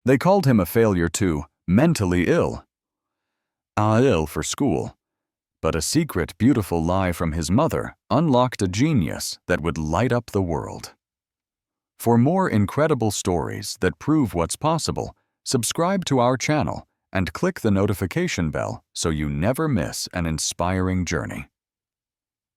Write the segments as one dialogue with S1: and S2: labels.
S1: They called him a failure too, mentally ill. Ill for school. But a secret, beautiful lie from his mother unlocked a genius that would light up the world. For more incredible stories that prove what's possible, subscribe to our channel and click the notification bell so you never miss an inspiring journey.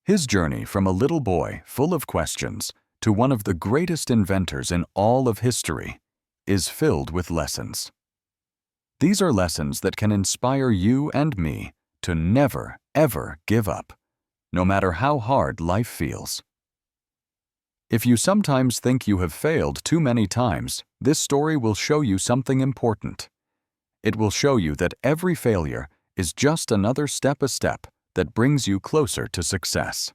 S1: His journey from a little boy full of questions to one of the greatest inventors in all of history is filled with lessons. These are lessons that can inspire you and me to never, ever give up, no matter how hard life feels. If you sometimes think you have failed too many times, this story will show you something important. It will show you that every failure is just another step that brings you closer to success.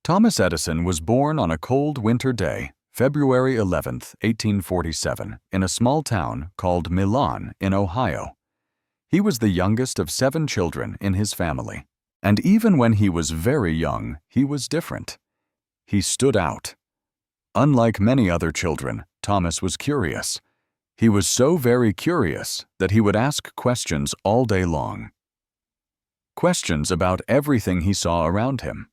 S1: Thomas Edison was born on a cold winter day, February 11, 1847, in a small town called Milan in Ohio. He was the youngest of 7 children in his family, and even when he was very young, he was different. He stood out. Unlike many other children, Thomas was curious. He was so very curious that he would ask questions all day long. Questions about everything he saw around him.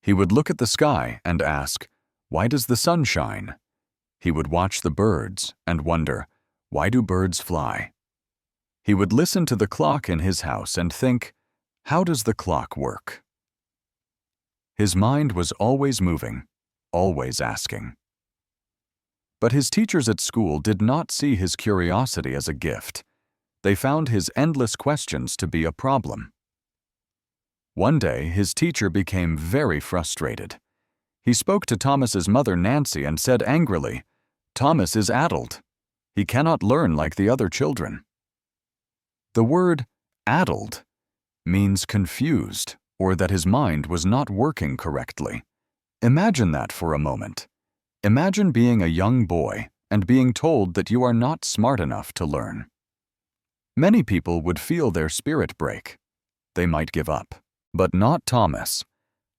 S1: He would look at the sky and ask, "Why does the sun shine?" He would watch the birds and wonder, "Why do birds fly?" He would listen to the clock in his house and think, "How does the clock work?" His mind was always moving, always asking. But his teachers at school did not see his curiosity as a gift. They found his endless questions to be a problem. One day, his teacher became very frustrated. He spoke to Thomas's mother, Nancy, and said angrily, "Thomas is addled. He cannot learn like the other children." The word addled means confused, or that his mind was not working correctly. Imagine that for a moment. Imagine being a young boy and being told that you are not smart enough to learn. Many people would feel their spirit break. They might give up, but not Thomas,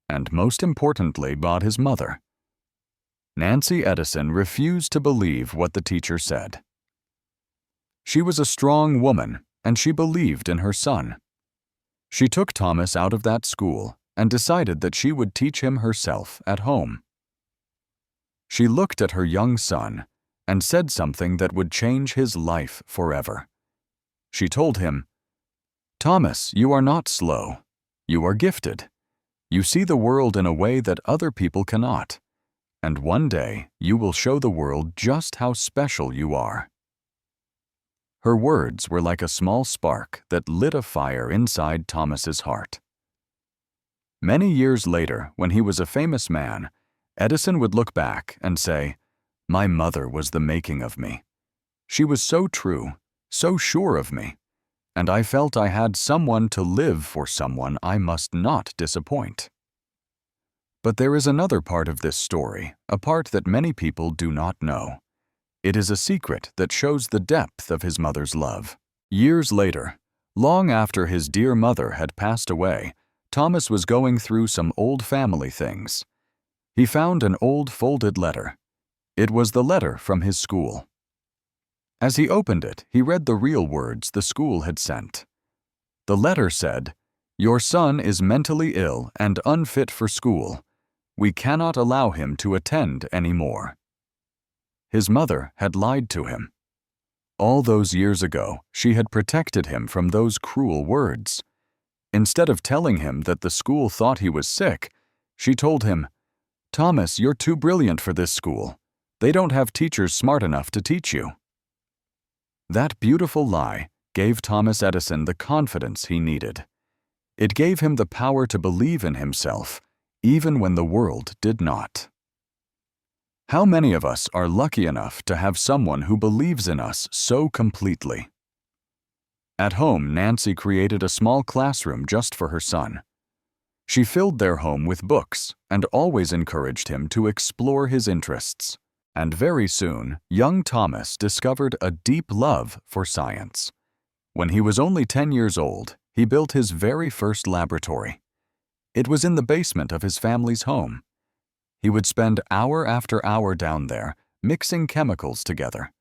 S1: and most importantly, not his mother. Nancy Edison refused to believe what the teacher said. She was a strong woman, and she believed in her son. She took Thomas out of that school and decided that she would teach him herself at home. She looked at her young son and said something that would change his life forever. She told him, "Thomas, you are not slow. You are gifted. You see the world in a way that other people cannot, and one day you will show the world just how special you are." Her words were like a small spark that lit a fire inside Thomas's heart. Many years later, when he was a famous man, Edison would look back and say, "My mother was the making of me. She was so true, so sure of me, and I felt I had someone to live for, someone I must not disappoint." But there is another part of this story, a part that many people do not know. It is a secret that shows the depth of his mother's love. Years later, long after his dear mother had passed away, Thomas was going through some old family things. He found an old folded letter. It was the letter from his school. As he opened it, he read the real words the school had sent. The letter said, "Your son is mentally ill and unfit for school. We cannot allow him to attend anymore." His mother had lied to him. All those years ago, she had protected him from those cruel words. Instead of telling him that the school thought he was sick, she told him, "Thomas, you're too brilliant for this school. They don't have teachers smart enough to teach you." That beautiful lie gave Thomas Edison the confidence he needed. It gave him the power to believe in himself, even when the world did not. How many of us are lucky enough to have someone who believes in us so completely? At home, Nancy created a small classroom just for her son. She filled their home with books and always encouraged him to explore his interests. And very soon, young Thomas discovered a deep love for science. When he was only 10 years old, he built his very first laboratory. It was in the basement of his family's home. He would spend hour after hour down there, mixing chemicals together.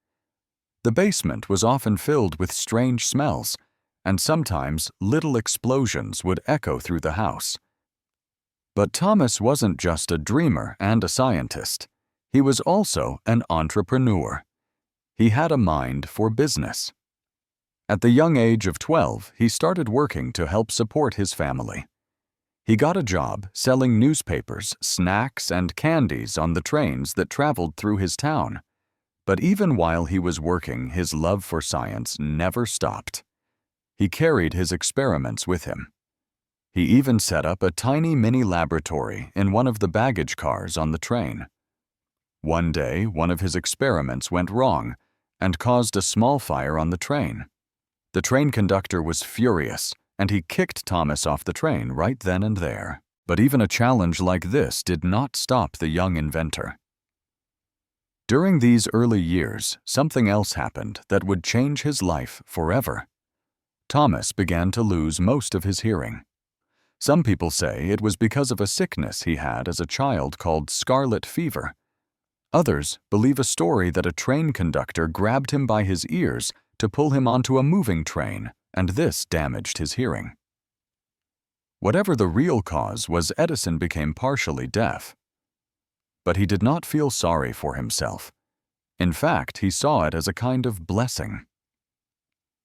S1: The basement was often filled with strange smells, and sometimes little explosions would echo through the house. But Thomas wasn't just a dreamer and a scientist. He was also an entrepreneur. He had a mind for business. At the young age of 12, he started working to help support his family. He got a job selling newspapers, snacks, and candies on the trains that traveled through his town. But even while he was working, his love for science never stopped. He carried his experiments with him. He even set up a tiny mini laboratory in one of the baggage cars on the train. One day, one of his experiments went wrong and caused a small fire on the train. The train conductor was furious, and he kicked Thomas off the train right then and there. But even a challenge like this did not stop the young inventor. During these early years, something else happened that would change his life forever. Thomas began to lose most of his hearing. Some people say it was because of a sickness he had as a child called scarlet fever. Others believe a story that a train conductor grabbed him by his ears to pull him onto a moving train, and this damaged his hearing. Whatever the real cause was, Edison became partially deaf. But he did not feel sorry for himself. In fact, he saw it as a kind of blessing.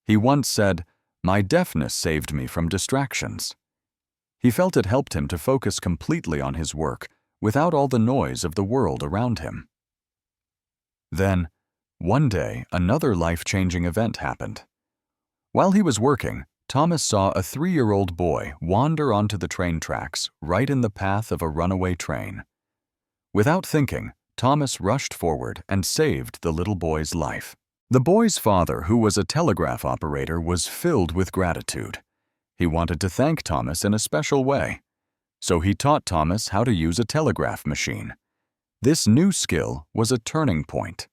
S1: He once said, "My deafness saved me from distractions." He felt it helped him to focus completely on his work without all the noise of the world around him. Then, one day, another life-changing event happened. While he was working, Thomas saw a 3-year-old boy wander onto the train tracks right in the path of a runaway train. Without thinking, Thomas rushed forward and saved the little boy's life. The boy's father, who was a telegraph operator, was filled with gratitude. He wanted to thank Thomas in a special way. So he taught Thomas how to use a telegraph machine. This new skill was a turning point.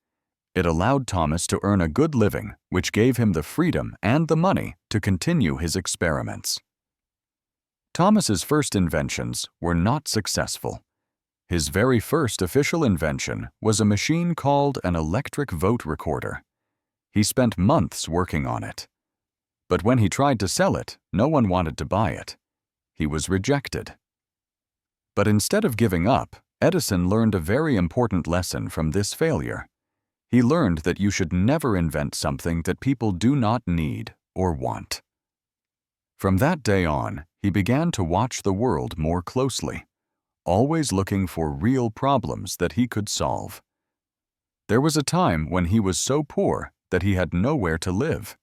S1: It allowed Thomas to earn a good living, which gave him the freedom and the money to continue his experiments. Thomas's first inventions were not successful. His very first official invention was a machine called an electric vote recorder. He spent months working on it. But when he tried to sell it, no one wanted to buy it. He was rejected. But instead of giving up, Edison learned a very important lesson from this failure. He learned that you should never invent something that people do not need or want. From that day on, he began to watch the world more closely, always looking for real problems that he could solve. There was a time when he was so poor that he had nowhere to live.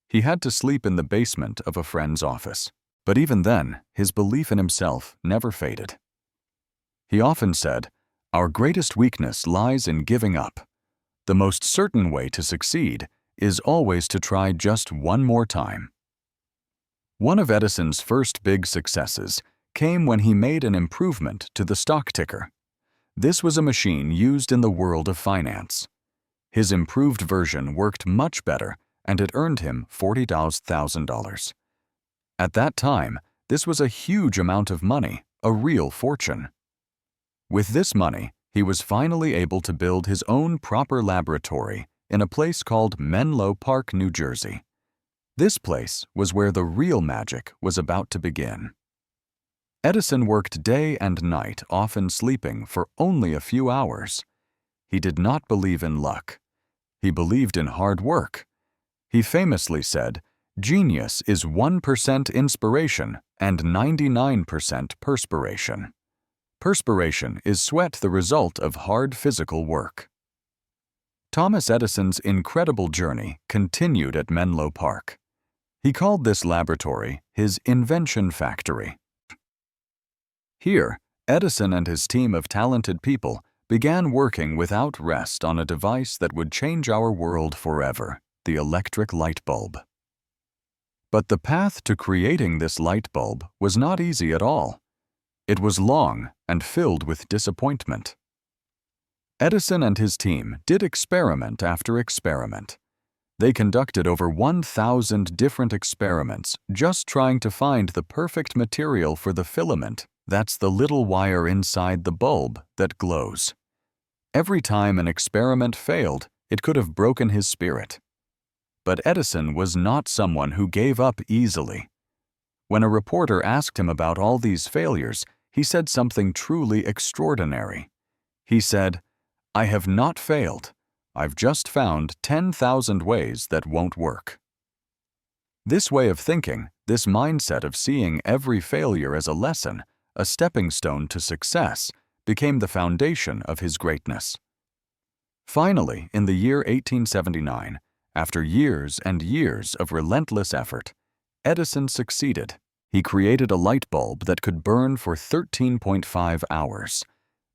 S1: He had to sleep in the basement of a friend's office, but even then, his belief in himself never faded. He often said, "Our greatest weakness lies in giving up. The most certain way to succeed is always to try just one more time." One of Edison's first big successes came when he made an improvement to the stock ticker. This was a machine used in the world of finance. His improved version worked much better, and it earned him $40,000. At that time, this was a huge amount of money, a real fortune. With this money, he was finally able to build his own proper laboratory in a place called Menlo Park, New Jersey. This place was where the real magic was about to begin. Edison worked day and night, often sleeping for only a few hours. He did not believe in luck. He believed in hard work. He famously said, "Genius is 1% inspiration and 99% perspiration." Perspiration is sweat, the result of hard physical work. Thomas Edison's incredible journey continued at Menlo Park. He called this laboratory his invention factory. Here, Edison and his team of talented people began working without rest on a device that would change our world forever, the electric light bulb. But the path to creating this light bulb was not easy at all. It was long and filled with disappointment. Edison and his team did experiment after experiment. They conducted over 1,000 different experiments just trying to find the perfect material for the filament, that's the little wire inside the bulb that glows. Every time an experiment failed, It could have broken his spirit. But Edison was not someone who gave up easily. When a reporter asked him about all these failures, he said something truly extraordinary. He said, "I have not failed. I've just found 10,000 ways that won't work." This way of thinking, this mindset of seeing every failure as a lesson, a stepping stone to success, became the foundation of his greatness. Finally, in the year 1879, after years and years of relentless effort, Edison succeeded. He created a light bulb that could burn for 13.5 hours.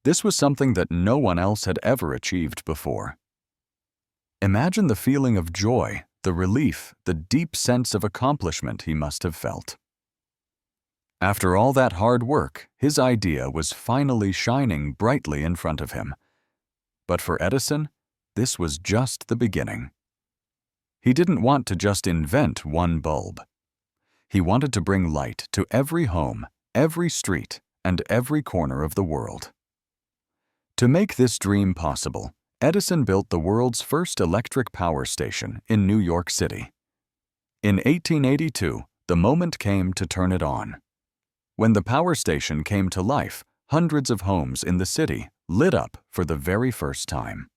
S1: This was something that no one else had ever achieved before. Imagine the feeling of joy, the relief, the deep sense of accomplishment he must have felt. After all that hard work, his idea was finally shining brightly in front of him. But for Edison, this was just the beginning. He didn't want to just invent one bulb. He wanted to bring light to every home, every street, and every corner of the world. To make this dream possible, Edison built the world's first electric power station in New York City. In 1882, the moment came to turn it on. When the power station came to life, hundreds of homes in the city lit up for the very first time.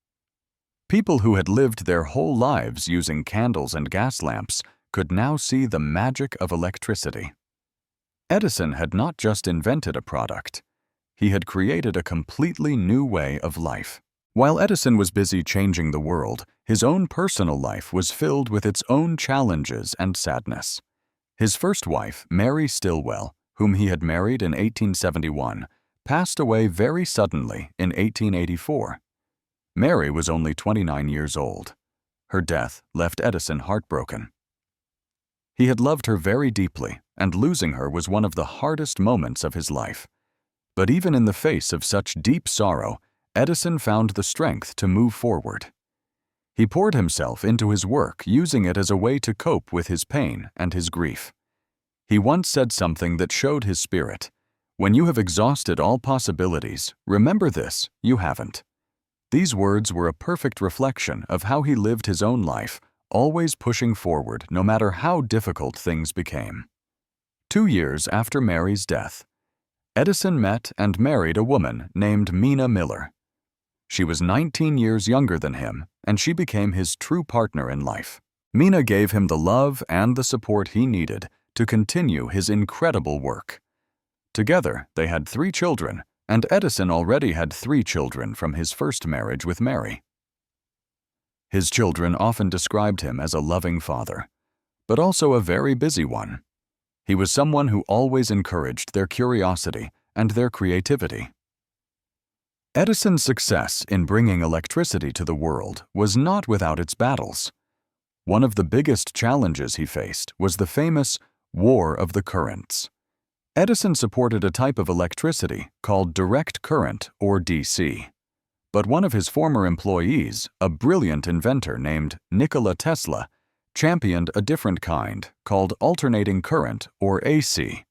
S1: People who had lived their whole lives using candles and gas lamps could now see the magic of electricity. Edison had not just invented a product. He had created a completely new way of life. While Edison was busy changing the world, his own personal life was filled with its own challenges and sadness. His first wife, Mary Stilwell, whom he had married in 1871, passed away very suddenly in 1884. Mary was only 29 years old. Her death left Edison heartbroken. He had loved her very deeply, and losing her was one of the hardest moments of his life. But even in the face of such deep sorrow, Edison found the strength to move forward. He poured himself into his work, using it as a way to cope with his pain and his grief. He once said something that showed his spirit. "When you have exhausted all possibilities, remember this, you haven't." These words were a perfect reflection of how he lived his own life, always pushing forward no matter how difficult things became. 2 years after Mary's death, Edison met and married a woman named Mina Miller. She was 19 years younger than him, and she became his true partner in life. Mina gave him the love and the support he needed to continue his incredible work. Together, they had 3 children, and Edison already had 3 children from his first marriage with Mary. His children often described him as a loving father, but also a very busy one. He was someone who always encouraged their curiosity and their creativity. Edison's success in bringing electricity to the world was not without its battles. One of the biggest challenges he faced was the famous War of the Currents. Edison supported a type of electricity called direct current, or DC. But one of his former employees, a brilliant inventor named Nikola Tesla, championed a different kind called alternating current, or AC.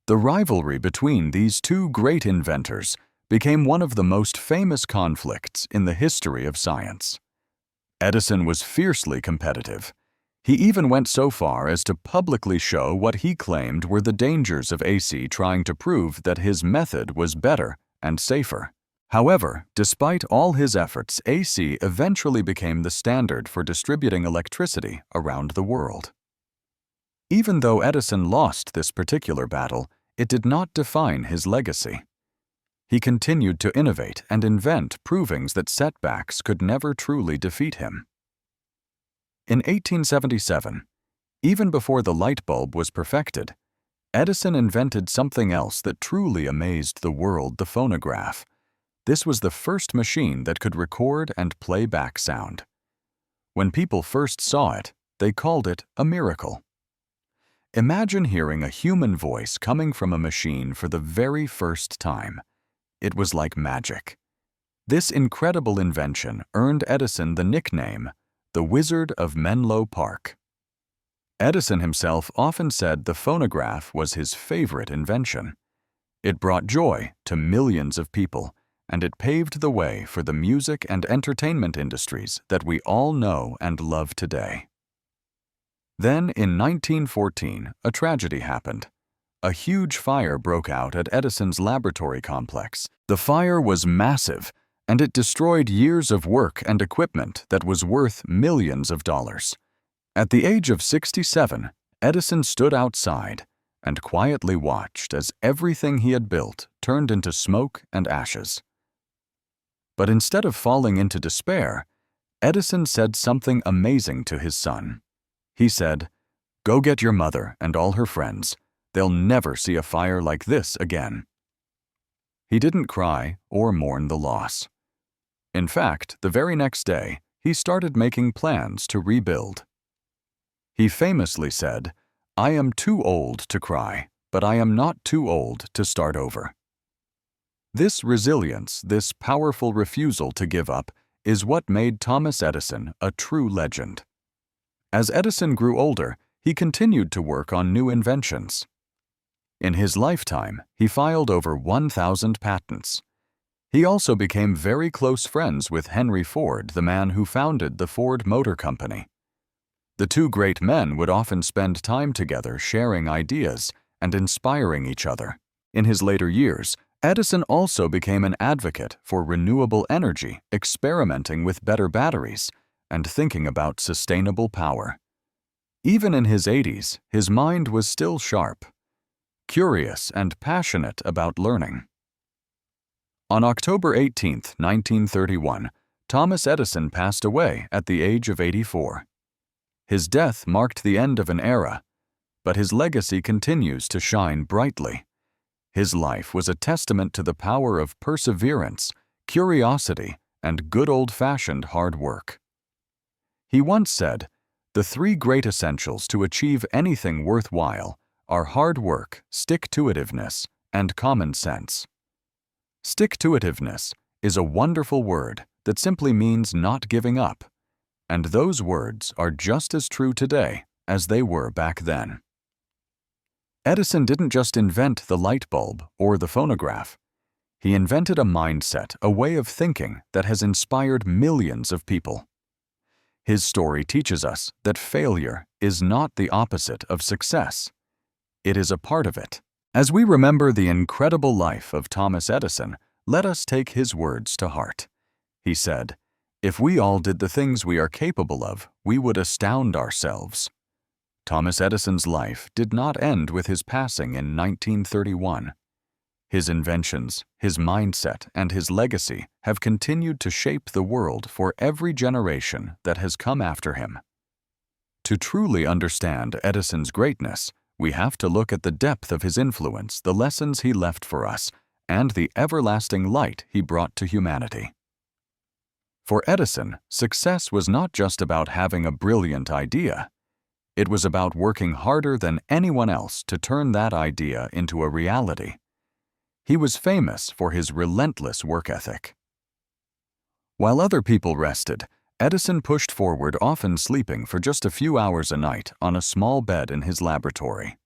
S1: The rivalry between these two great inventors became one of the most famous conflicts in the history of science. Edison was fiercely competitive. He even went so far as to publicly show what he claimed were the dangers of AC, trying to prove that his method was better and safer. However, despite all his efforts, AC eventually became the standard for distributing electricity around the world. Even though Edison lost this particular battle, it did not define his legacy. He continued to innovate and invent, proving that setbacks could never truly defeat him. In 1877, even before the light bulb was perfected, Edison invented something else that truly amazed the world: the phonograph. This was the first machine that could record and play back sound. When people first saw it, they called it a miracle. Imagine hearing a human voice coming from a machine for the very first time. It was like magic. This incredible invention earned Edison the nickname, the Wizard of Menlo Park. Edison himself often said the phonograph was his favorite invention. It brought joy to millions of people, and it paved the way for the music and entertainment industries that we all know and love today. Then, in 1914, a tragedy happened. A huge fire broke out at Edison's laboratory complex. The fire was massive, and it destroyed years of work and equipment that was worth millions of dollars. At the age of 67, Edison stood outside and quietly watched as everything he had built turned into smoke and ashes. But instead of falling into despair, Edison said something amazing to his son. He said, "Go get your mother and all her friends. They'll never see a fire like this again." He didn't cry or mourn the loss. In fact, the very next day, he started making plans to rebuild. He famously said, "I am too old to cry, but I am not too old to start over." This resilience, this powerful refusal to give up, is what made Thomas Edison a true legend. As Edison grew older, he continued to work on new inventions. In his lifetime, he filed over 1,000 patents. He also became very close friends with Henry Ford, the man who founded the Ford Motor Company. The two great men would often spend time together sharing ideas and inspiring each other. In his later years, Edison also became an advocate for renewable energy, experimenting with better batteries, and thinking about sustainable power. Even in his 80s, his mind was still sharp, curious and passionate about learning. On October 18, 1931, Thomas Edison passed away at the age of 84. His death marked the end of an era, but his legacy continues to shine brightly. His life was a testament to the power of perseverance, curiosity, and good old-fashioned hard work. He once said, "The three great essentials to achieve anything worthwhile are hard work, stick-to-itiveness, and common sense." Stick-to-itiveness is a wonderful word that simply means not giving up, and those words are just as true today as they were back then. Edison didn't just invent the light bulb or the phonograph. He invented a mindset, a way of thinking that has inspired millions of people. His story teaches us that failure is not the opposite of success. It is a part of it. As we remember the incredible life of Thomas Edison, let us take his words to heart. He said, "If we all did the things we are capable of, we would astound ourselves." Thomas Edison's life did not end with his passing in 1931. His inventions, his mindset, and his legacy have continued to shape the world for every generation that has come after him. To truly understand Edison's greatness, we have to look at the depth of his influence, the lessons he left for us, and the everlasting light he brought to humanity. For Edison, success was not just about having a brilliant idea. It was about working harder than anyone else to turn that idea into a reality. He was famous for his relentless work ethic. While other people rested, Edison pushed forward, often sleeping for just a few hours a night on a small bed in his laboratory.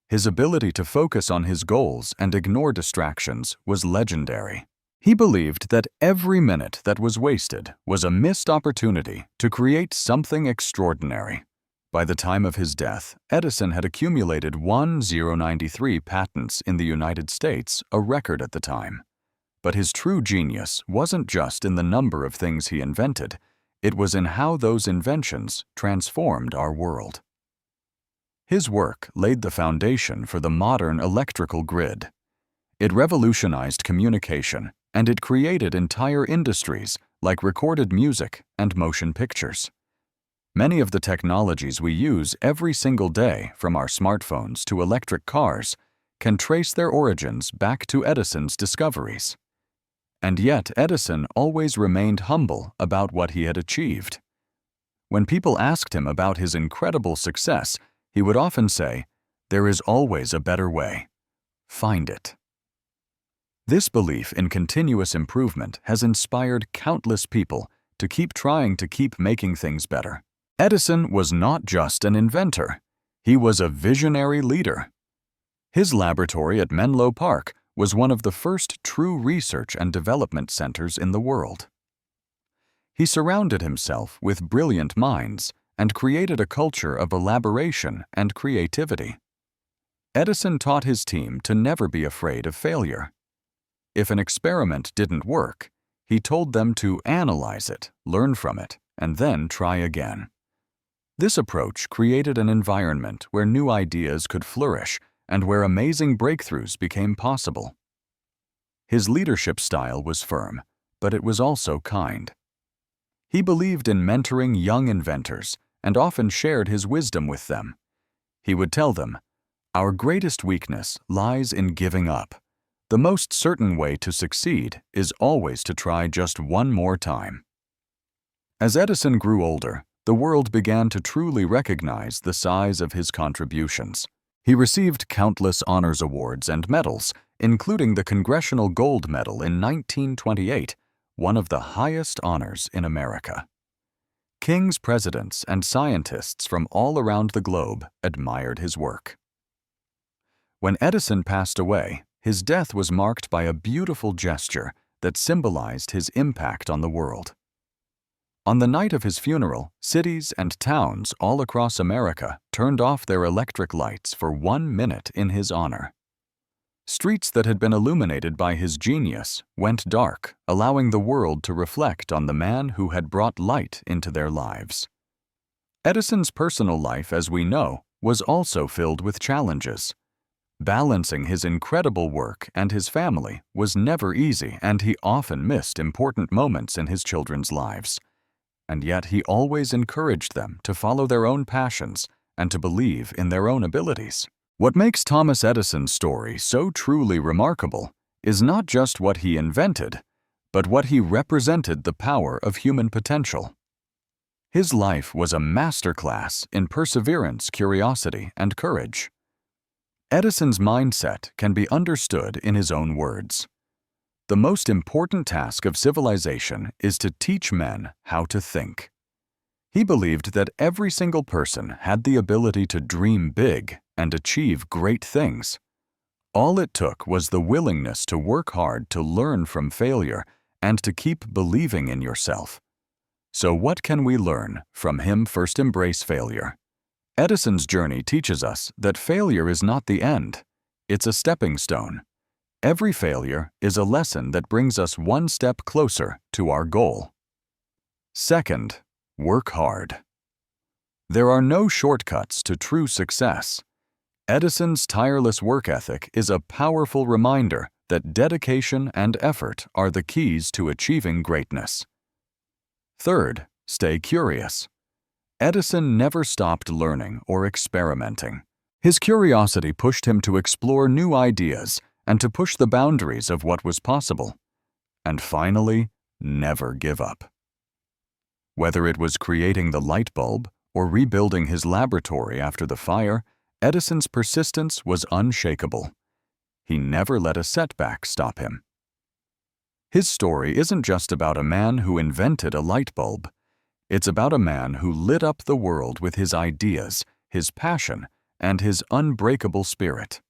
S1: His ability to focus on his goals and ignore distractions was legendary. He believed that every minute that was wasted was a missed opportunity to create something extraordinary. By the time of his death, Edison had accumulated 1,093 patents in the United States, a record at the time. But his true genius wasn't just in the number of things he invented, it was in how those inventions transformed our world. His work laid the foundation for the modern electrical grid. It revolutionized communication, and it created entire industries like recorded music and motion pictures. Many of the technologies we use every single day, from our smartphones to electric cars, can trace their origins back to Edison's discoveries. And yet Edison always remained humble about what he had achieved. When people asked him about his incredible success, he would often say, "There is always a better way. Find it." This belief in continuous improvement has inspired countless people to keep trying to keep making things better. Edison was not just an inventor, he was a visionary leader. His laboratory at Menlo Park was one of the first true research and development centers in the world. He surrounded himself with brilliant minds and created a culture of elaboration and creativity. Edison taught his team to never be afraid of failure. If an experiment didn't work, he told them to analyze it, learn from it, and then try again. This approach created an environment where new ideas could flourish and where amazing breakthroughs became possible. His leadership style was firm, but it was also kind. He believed in mentoring young inventors and often shared his wisdom with them. He would tell them, "Our greatest weakness lies in giving up. The most certain way to succeed is always to try just one more time." As Edison grew older, the world began to truly recognize the size of his contributions. He received countless honors awards and medals, including the Congressional Gold Medal in 1928, one of the highest honors in America. Kings, presidents, and scientists from all around the globe admired his work. When Edison passed away, his death was marked by a beautiful gesture that symbolized his impact on the world. On the night of his funeral, cities and towns all across America turned off their electric lights for 1 minute in his honor. Streets that had been illuminated by his genius went dark, allowing the world to reflect on the man who had brought light into their lives. Edison's personal life, as we know, was also filled with challenges. Balancing his incredible work and his family was never easy, and he often missed important moments in his children's lives. And yet he always encouraged them to follow their own passions and to believe in their own abilities. What makes Thomas Edison's story so truly remarkable is not just what he invented, but what he represented the power of human potential. His life was a masterclass in perseverance, curiosity, and courage. Edison's mindset can be understood in his own words. The most important task of civilization is to teach men how to think. He believed that every single person had the ability to dream big and achieve great things. All it took was the willingness to work hard to learn from failure and to keep believing in yourself. So what can we learn from him? First, embrace failure. Edison's journey teaches us that failure is not the end. It's a stepping stone. Every failure is a lesson that brings us one step closer to our goal. Second, work hard. There are no shortcuts to true success. Edison's tireless work ethic is a powerful reminder that dedication and effort are the keys to achieving greatness. Third, stay curious. Edison never stopped learning or experimenting. His curiosity pushed him to explore new ideas and to push the boundaries of what was possible. And finally, never give up. Whether it was creating the light bulb or rebuilding his laboratory after the fire, Edison's persistence was unshakable. He never let a setback stop him. His story isn't just about a man who invented a light bulb. It's about a man who lit up the world with his ideas, his passion, and his unbreakable spirit.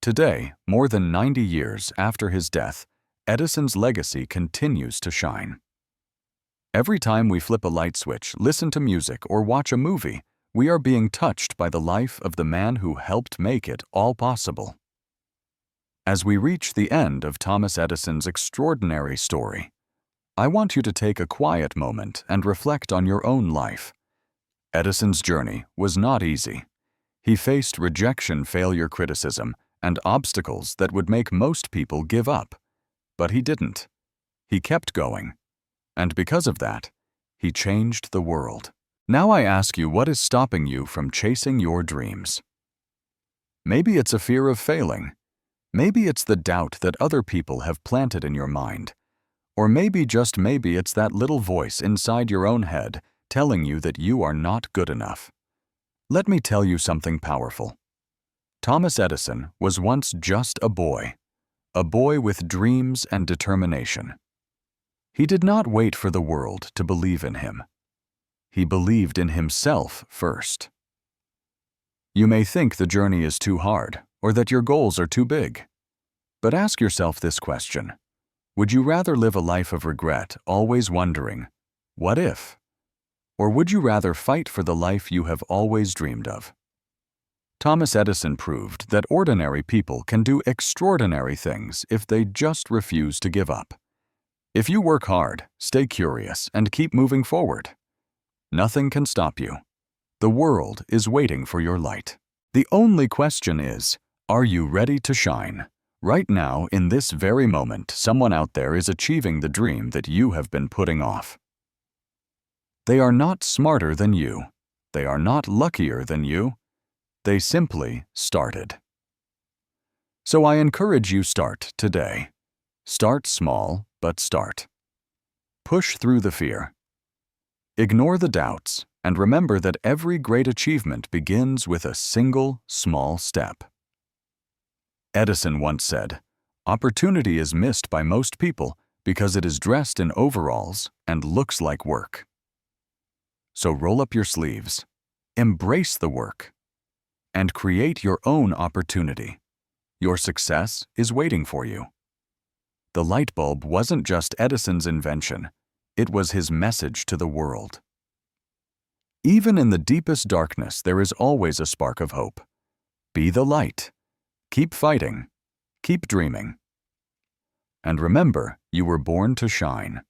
S1: Today, more than 90 years after his death, Edison's legacy continues to shine. Every time we flip a light switch, listen to music, or watch a movie, we are being touched by the life of the man who helped make it all possible. As we reach the end of Thomas Edison's extraordinary story, I want you to take a quiet moment and reflect on your own life. Edison's journey was not easy. He faced rejection, failure, criticism, and obstacles that would make most people give up. But he didn't. He kept going. And because of that, he changed the world. Now I ask you, what is stopping you from chasing your dreams? Maybe it's a fear of failing. Maybe it's the doubt that other people have planted in your mind. Or maybe, just maybe, it's that little voice inside your own head telling you that you are not good enough. Let me tell you something powerful. Thomas Edison was once just a boy with dreams and determination. He did not wait for the world to believe in him. He believed in himself first. You may think the journey is too hard or that your goals are too big. But ask yourself this question. Would you rather live a life of regret, always wondering, what if? Or would you rather fight for the life you have always dreamed of? Thomas Edison proved that ordinary people can do extraordinary things if they just refuse to give up. If you work hard, stay curious, and keep moving forward, nothing can stop you. The world is waiting for your light. The only question is, are you ready to shine? Right now, in this very moment, someone out there is achieving the dream that you have been putting off. They are not smarter than you. They are not luckier than you. They simply started. So I encourage you, start today. Start small, but start. Push through the fear. Ignore the doubts, and remember that every great achievement begins with a single, small step. Edison once said, "Opportunity is missed by most people because it is dressed in overalls and looks like work." So roll up your sleeves, embrace the work, and create your own opportunity. Your success is waiting for you. The light bulb wasn't just Edison's invention, it was his message to the world. Even in the deepest darkness, there is always a spark of hope. Be the light. Keep fighting. Keep dreaming. And remember, you were born to shine.